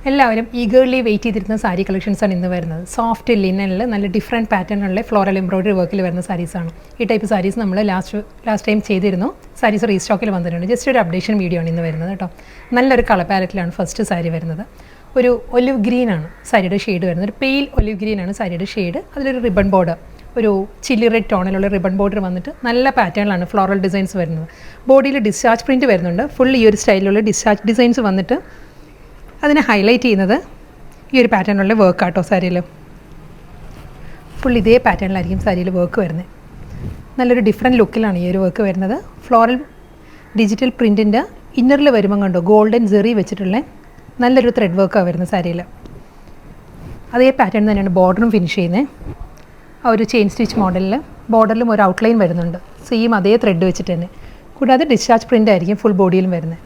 എല്ലാവരും eagerly wait ചെയ്തിരുന്ന സാരി കളക്ഷൻസാണ് ഇന്ന് വരുന്നത്. സോഫ്റ്റ് ലിനനിൽ നല്ല ഡിഫറെൻറ്റ് പാറ്റേണുള്ള ഫ്ലോറൽ എംബ്രോയിഡറി വർക്കിൽ വരുന്ന സാരീസാണ്. ഈ ടൈപ്പ് സാരീസ് നമ്മൾ ലാസ്റ്റ് ടൈം ചെയ്തിരുന്നു. സാരീസ് റീസ്റ്റോക്കിൽ വന്നിട്ടുണ്ട്. ജസ്റ്റ് ഒരു അപ്ഡേഷൻ വീഡിയോ ആണ് ഇന്ന് വരുന്നത് കേട്ടോ. നല്ലൊരു കളർ പാലറ്റിലാണ് ഫസ്റ്റ് സാരി വരുന്നത്. ഒരു ഒലിവ് ഗ്രീനാണ് സാരിയുടെ ഷെയ്ഡ് വരുന്നത്. ഒരു പെയിൽ ഒലിവ് ഗ്രീനാണ് സാരിയുടെ ഷെയ്ഡ്. അതിലൊരു റിബൺ ബോർഡർ, ഒരു ചില്ലി റെഡ് ടോണിലുള്ള റിബൺ ബോർഡർ വന്നിട്ട് നല്ല പാറ്റേണിലാണ് ഫ്ലോറൽ ഡിസൈൻസ് വരുന്നത്. ബോഡിയിൽ ഡിസ്ചാർജ് പ്രിൻറ്റ് വരുന്നുണ്ട്. ഫുൾ ഈ ഒരു സ്റ്റൈലിലുള്ള ഡിസ്ചാർജ് ഡിസൈൻസ് വന്നിട്ട് അതിനെ ഹൈലൈറ്റ് ചെയ്യുന്നത് ഈ ഒരു പാറ്റേണിലുള്ള വർക്ക് ആട്ടോ. സാരിയിൽ ഫുൾ ഇതേ പാറ്റേണിലായിരിക്കും സാരിയിൽ വർക്ക് വരുന്നത്. നല്ലൊരു ഡിഫറെൻറ്റ് ലുക്കിലാണ് ഈ ഒരു വർക്ക് വരുന്നത്. ഫ്ലോറൽ ഡിജിറ്റൽ പ്രിൻറ്റിൻ്റെ ഇന്നറിൽ വരുമ്പം കണ്ടോ ഗോൾഡൻ ജെറി വെച്ചിട്ടുള്ള നല്ലൊരു ത്രെഡ് വർക്കാണ് വരുന്നത് സാരിയിൽ. അതേ പാറ്റേൺ തന്നെയാണ് ബോർഡറും ഫിനിഷ് ചെയ്യുന്നത്. ആ ഒരു ചെയിൻ സ്റ്റിച്ച് മോഡലിൽ ബോർഡറിലും ഒരു ഔട്ട്ലൈൻ വരുന്നുണ്ട്. സെയിം അതേ ത്രെഡ് വെച്ചിട്ട് തന്നെ. കൂടാതെ ഡിസ്ചാർജ് പ്രിൻ്റ് ആയിരിക്കും ഫുൾ ബോഡിയിലും വരുന്നത്.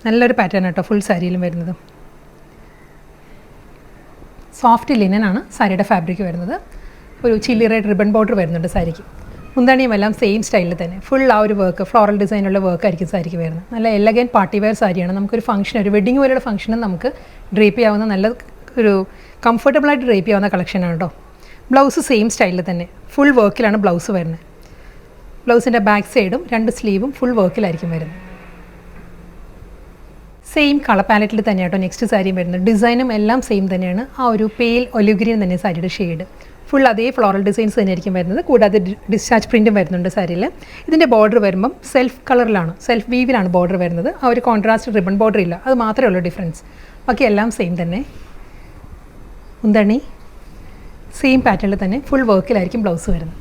നല്ലൊരു പാറ്റേൺ കേട്ടോ ഫുൾ സാരിയിലും വരുന്നത്. സോഫ്റ്റ് ലിനനാണ് സാരിയുടെ ഫാബ്രിക് വരുന്നത്. ഒരു ചില്ലി റെഡ് റിബൺ ബോർഡർ വരുന്നുണ്ട് സാരിക്ക്. മുന്താണിയും എല്ലാം സെയിം സ്റ്റൈലിൽ തന്നെ ഫുൾ ആ ഒരു വർക്ക് ഫ്ലോറൽ ഡിസൈനുള്ള വർക്ക് ആയിരിക്കും സാരിക്ക് വരുന്നത്. നല്ല എലഗൻ പാർട്ടി വെയർ സാരിയാണ്. നമുക്കൊരു ഫംഗ്ഷൻ, ഒരു വെഡിങ് പോലെയുള്ള ഫംഗ്ഷനും നമുക്ക് ഡ്രേപ്പ് ചെയ്യാവുന്ന നല്ല ഒരു കംഫർട്ടബിളായിട്ട് ഡ്രേപ്പ് ചെയ്യാവുന്ന കളക്ഷനാണ് കേട്ടോ. ബ്ലൗസ് സെയിം സ്റ്റൈലിൽ തന്നെ ഫുൾ വർക്കിലാണ് ബ്ലൗസ് വരുന്നത്. ബ്ലൗസിൻ്റെ ബാക്ക് സൈഡും രണ്ട് സ്ലീവും ഫുൾ വർക്കിലായിരിക്കും വരുന്നത്. സെയിം കളർ പാലറ്റിൽ തന്നെയാട്ടോ നെക്സ്റ്റ് സാരിയും വരുന്നത്. ഡിസൈനും എല്ലാം സെയിം തന്നെയാണ്. ആ ഒരു പെയിൽ ഒലിവ് ഗ്രീൻ തന്നെ സാരിയുടെ ഷെയ്ഡ്. ഫുൾ അതേ ഫ്ലോറൽ ഡിസൈൻസ് തന്നെയായിരിക്കും വരുന്നത്. കൂടാതെ ഡിസ്ചാർജ് പ്രിൻറ്റും വരുന്നുണ്ട് സാരിയിൽ. ഇതിൻ്റെ ബോർഡർ വരുമ്പം സെൽഫ് കളറിലാണ്, സെൽഫ് വീവിലാണ് ബോർഡർ വരുന്നത്. ആ ഒരു കോൺട്രാസ്റ്റ് റിബൺ ബോർഡർ ഇല്ല. അത് മാത്രമേ ഉള്ളൂ ഡിഫറൻസ്. ബാക്കി എല്ലാം സെയിം തന്നെ. മുന്താണി സെയിം പാറ്റേണിൽ തന്നെ ഫുൾ വർക്കിലായിരിക്കും ബ്ലൗസ് വരുന്നത്.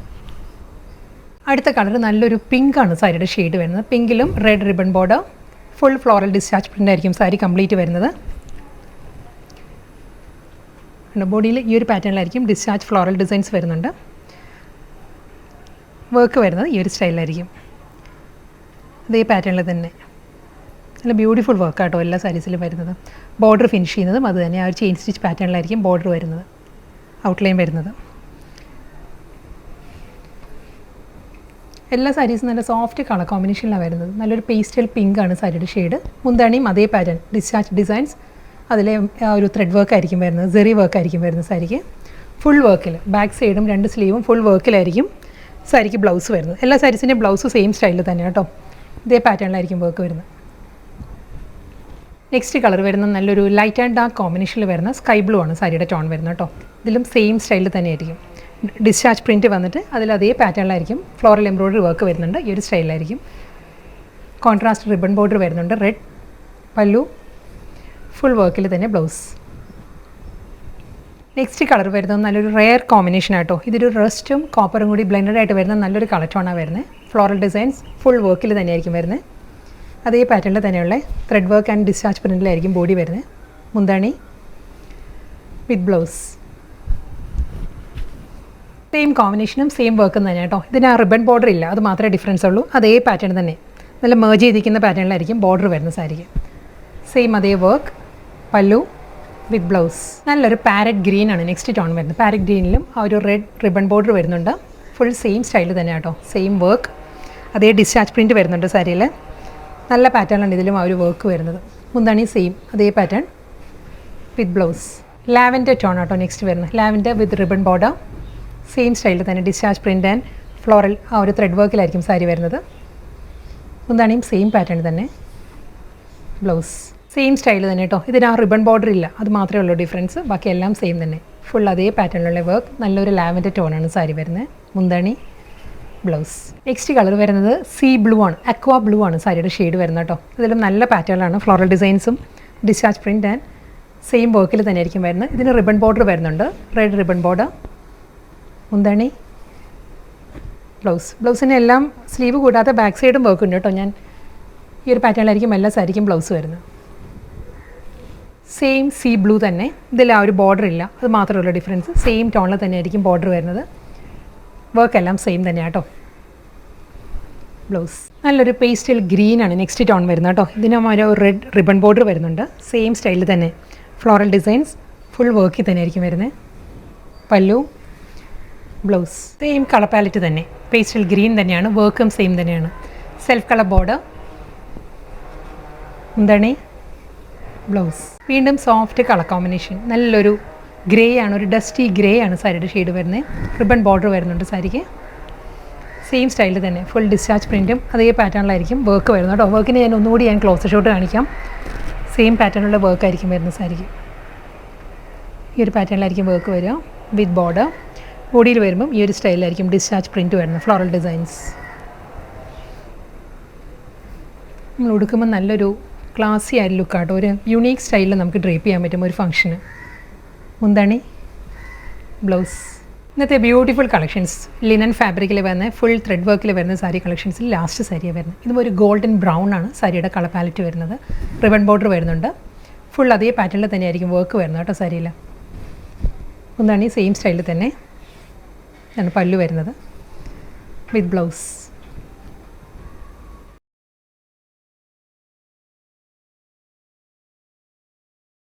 അടുത്ത കളർ നല്ലൊരു പിങ്കാണ് സാരിയുടെ ഷെയ്ഡ് വരുന്നത്. പിങ്കിലും red ribbon border, full floral discharge print ആയിരിക്കും സാരി കംപ്ലീറ്റ് വരുന്നത്. ബോഡിയിൽ ഈ ഒരു പാറ്റേണിലായിരിക്കും ഡിസ്ചാർജ് ഫ്ലോറൽ ഡിസൈൻസ് വരുന്നുണ്ട്. വർക്ക് വരുന്നത് ഈ ഒരു സ്റ്റൈലിലായിരിക്കും. അതേ പാറ്റേണിൽ തന്നെ നല്ല ബ്യൂട്ടിഫുൾ വർക്കാട്ടോ എല്ലാ സാരീസിലും വരുന്നത്. ബോർഡർ ഫിനിഷ് ചെയ്യുന്നതും അത് തന്നെ ആ ഒരു ചെയിൻ സ്റ്റിച്ച് പാറ്റേണിലായിരിക്കും ബോർഡർ വരുന്നത്, ഔട്ട്ലൈൻ വരുന്നത്. എല്ലാ സാരീസും നല്ല സോഫ്റ്റ് കളർ കോമ്പിനേഷനിലാണ് വരുന്നത്. നല്ലൊരു പേസ്റ്റൽ പിങ്ക് ആണ് സാരിയുടെ ഷെയ്ഡ്. മുന്താണിയും അതേ പാറ്റേൺ ഡിസ്ചാർജ് ഡിസൈൻസ്, അതിലെ ഒരു ത്രെഡ് വർക്ക് ആയിരിക്കും വരുന്നത്, സെറി വർക്ക് ആയിരിക്കും വരുന്നത് സാരിക്ക്. ഫുൾ വർക്കിൽ ബാക്ക് സൈഡും രണ്ട് സ്ലീവും ഫുൾ വർക്കിലായിരിക്കും സാരിക്ക് ബ്ലൗസ് വരുന്നത്. എല്ലാ സാരീസിൻ്റെയും ബ്ലൗസ് സെയിം സ്റ്റൈലിൽ തന്നെ കേട്ടോ. ഇതേ പാറ്റേണിലായിരിക്കും വർക്ക് വരുന്നത്. നെക്സ്റ്റ് കളർ വരുന്ന നല്ലൊരു ലൈറ്റ് ആൻഡ് ഡാർക്ക് കോമ്പിനേഷനിൽ വരുന്ന സ്കൈ ബ്ലൂ ആണ് സാരിയുടെ ടോൺ വരുന്നത് കേട്ടോ. ഇതിലും സെയിം സ്റ്റൈലിൽ തന്നെ ആയിരിക്കും. ഡിസ്ചാർജ് പ്രിൻറ്റ് വന്നിട്ട് അതിൽ അതേ പാറ്റേണിലായിരിക്കും ഫ്ലോറൽ എംബ്രോയിഡറി വർക്ക് വരുന്നുണ്ട്. ഈ ഒരു സ്റ്റൈലിലായിരിക്കും. കോൺട്രാസ്റ്റ് റിബൺ ബോർഡർ വരുന്നുണ്ട്. റെഡ് പല്ലു, ഫുൾ വർക്കിൽ തന്നെ ബ്ലൗസ്. നെക്സ്റ്റ് കളർ വരുന്നത് നല്ലൊരു റെയർ കോമ്പിനേഷൻ ആട്ടോ. ഇതൊരു റസ്റ്റും കോപ്പറും കൂടി ബ്ലെൻഡഡ് ആയിട്ട് വരുന്ന നല്ലൊരു കളർ ടോണാണ് വരുന്നത്. ഫ്ലോറൽ ഡിസൈൻസ് ഫുൾ വർക്കിൽ തന്നെയായിരിക്കും വരുന്നത്. അതേ പാറ്റേണിൽ തന്നെയുള്ള ത്രെഡ് വർക്ക് ആൻഡ് ഡിസ്ചാർജ് പ്രിൻറ്റിലായിരിക്കും ബോഡി വരുന്നത്. മുന്താണി വിത്ത് ബ്ലൗസ്. സെയിം കോമ്പിനേഷനും സെയിം വർക്കും തന്നെ കേട്ടോ. ഇതിന് ആ റിബൺ ബോർഡർ ഇല്ല, അത് മാത്രമേ ഡിഫറൻസ് ഉള്ളൂ. അതേ പാറ്റേൺ തന്നെ നല്ല മേർജ് ചെയ്തിരിക്കുന്ന പാറ്റേണിലായിരിക്കും ബോർഡർ വരുന്ന സാരിക്ക്. സെയിം അതേ വർക്ക്, പല്ലു വിത്ത് ബ്ലൗസ്. നല്ലൊരു പാരറ്റ് ഗ്രീൻ ആണ് നെക്സ്റ്റ് ടോൺ വരുന്നത്. പാരറ്റ് ഗ്രീനിലും ആ ഒരു റെഡ് റിബൺ ബോർഡർ വരുന്നുണ്ട്. ഫുൾ സെയിം സ്റ്റൈൽ തന്നെ കേട്ടോ. സെയിം വർക്ക്, അതേ ഡിസ്ചാർജ് പ്രിൻറ്റ് വരുന്നുണ്ട് സാരിയിൽ. നല്ല പാറ്റേണാണ് ഇതിലും ആ ഒരു വർക്ക് വരുന്നത്. മുന്താണി സെയിം അതേ pattern with blouse. Lavender tone ആട്ടോ നെക്സ്റ്റ് വരുന്നത്. ലാവൻഡർ വിത്ത് റിബൺ ബോർഡർ, സെയിം സ്റ്റൈലിൽ തന്നെ ഡിസ്ചാർജ് പ്രിൻ്റ് ആൻഡ് ഫ്ലോറൽ ആ ഒരു ത്രെഡ് വർക്കിലായിരിക്കും സാരി വരുന്നത്. മുന്താണിയും സെയിം പാറ്റേൺ തന്നെ, ബ്ലൗസ് സെയിം സ്റ്റൈൽ തന്നെ കേട്ടോ. ഇതിന് ആ റിബൺ ബോർഡർ ഇല്ല, അത് മാത്രമേ ഉള്ളൂ ഡിഫറൻസ്. ബാക്കി എല്ലാം സെയിം തന്നെ. ഫുൾ അതേ പാറ്റേണിലുള്ള വർക്ക്. നല്ലൊരു ലാവൻഡർ ടോണാണ് സാരി വരുന്നത്. മുന്താണി, ബ്ലൗസ്. നെക്സ്റ്റ് കളർ വരുന്നത് സീ ബ്ലൂ ആണ്, അക്വാ ബ്ലൂ ആണ് സാരിയുടെ ഷെയ്ഡ് വരുന്നത് കേട്ടോ. ഇതിലും നല്ല പാറ്റേണിലാണ് ഫ്ലോറൽ ഡിസൈൻസും ഡിസ്ചാർജ് പ്രിൻ്റ് ആൻഡ് സെയിം വർക്കിൽ തന്നെ ആയിരിക്കും വരുന്നത്. ഇതിന് റിബൺ ബോർഡർ വരുന്നുണ്ട്, റെഡ് റിബൺ ബോർഡർ. മുന്താണി, ബ്ലൗസ്. ബ്ലൗസിന് എല്ലാം സ്ലീവ് കൂടാതെ ബാക്ക് സൈഡും വർക്ക് ഉണ്ട് കേട്ടോ. ഞാൻ ഈ ഒരു പാറ്റേണിലായിരിക്കും എല്ലാ സാരിക്കും ബ്ലൗസ് വരുന്നത്. സെയിം സീ ബ്ലൂ തന്നെ. ഇതിൽ ആ ഒരു ബോർഡർ ഇല്ല, അത് മാത്രമേ ഉള്ളൂ ഡിഫറൻസ്. സെയിം ടോണിൽ തന്നെ ആയിരിക്കും ബോർഡർ വരുന്നത്. വർക്ക് എല്ലാം സെയിം തന്നെ കേട്ടോ. ബ്ലൗസ് നല്ലൊരു പേസ്റ്റൽ ഗ്രീനാണ് നെക്സ്റ്റ് ടോൺ വരുന്നത് കേട്ടോ. ഇതിനും ഒരു റെഡ് റിബൺ ബോർഡർ വരുന്നുണ്ട്. സെയിം സ്റ്റൈലിൽ തന്നെ ഫ്ലോറൽ ഡിസൈൻസ് ഫുൾ വർക്കിൽ തന്നെ ആയിരിക്കും വരുന്നത്. പല്ലു, ബ്ലൗസ് സെയിം കളർ പാലറ്റ് തന്നെ. പേസ്റ്റൽ ഗ്രീൻ തന്നെയാണ്. വർക്കും സെയിം തന്നെയാണ്. Self colour border. മുന്താണി, ബ്ലൗസ്. വീണ്ടും സോഫ്റ്റ് കളർ കോമ്പിനേഷൻ, നല്ലൊരു ഗ്രേ ആണ്, ഒരു ഡസ്റ്റി ഗ്രേ ആണ് സാരിയുടെ ഷെയ്ഡ് വരുന്നത്. റിബൺ ബോർഡർ വരുന്നുണ്ട് സാരിക്ക്. സെയിം സ്റ്റൈലിൽ തന്നെ ഫുൾ ഡിസ്ചാർജ് പ്രിൻറ്റും അതേ പാറ്റേണിലായിരിക്കും വർക്ക് വരുന്നത് കേട്ടോ. വർക്കിന് ഞാൻ ഒന്നുകൂടി ക്ലോസർ ഷോട്ട് കാണിക്കാം. സെയിം പാറ്റേണിലുള്ള വർക്ക് ആയിരിക്കും വരുന്നത് സാരിക്ക്. ഈ ഒരു പാറ്റേണിലായിരിക്കും വർക്ക് വരിക വിത്ത് ബോർഡർ. ബോഡിയിൽ വരുമ്പം ഈ ഒരു സ്റ്റൈലിലായിരിക്കും ഡിസ്ചാർജ് പ്രിൻറ്റ് വരുന്നത്, ഫ്ലോറൽ ഡിസൈൻസ്. നമ്മൾ ഉടുക്കുമ്പോൾ നല്ലൊരു ക്ലാസി ആയ ലുക്കാട്ടോ, ഒരു യുണീക്ക് സ്റ്റൈലിൽ നമുക്ക് ഡ്രേപ്പ് ചെയ്യാൻ പറ്റും ഒരു ഫംഗ്ഷന്. മുന്താണി, ബ്ലൗസ്. ഇന്നത്തെ ബ്യൂട്ടിഫുൾ കളക്ഷൻസ് ലിനൻ ഫാബ്രിക്കിൽ വരുന്ന ഫുൾ ത്രെഡ് വർക്കിൽ വരുന്ന സാരി കളക്ഷൻസിൽ ലാസ്റ്റ് സാരിയാണ് വരുന്നത്. ഇതും ഒരു ഗോൾഡൻ ബ്രൗൺ ആണ് സാരിയുടെ കളർ പാലറ്റ് വരുന്നത്. റിബൺ ബോർഡർ വരുന്നുണ്ട്. ഫുൾ അതേ പാറ്റേണിൽ തന്നെയായിരിക്കും വർക്ക് വരുന്നത് കേട്ടോ സാരിയിൽ. മുന്താണി സെയിം സ്റ്റൈലിൽ തന്നെ ആണ് പല്ലു വരുന്നത് വിത്ത് ബ്ലൗസ്.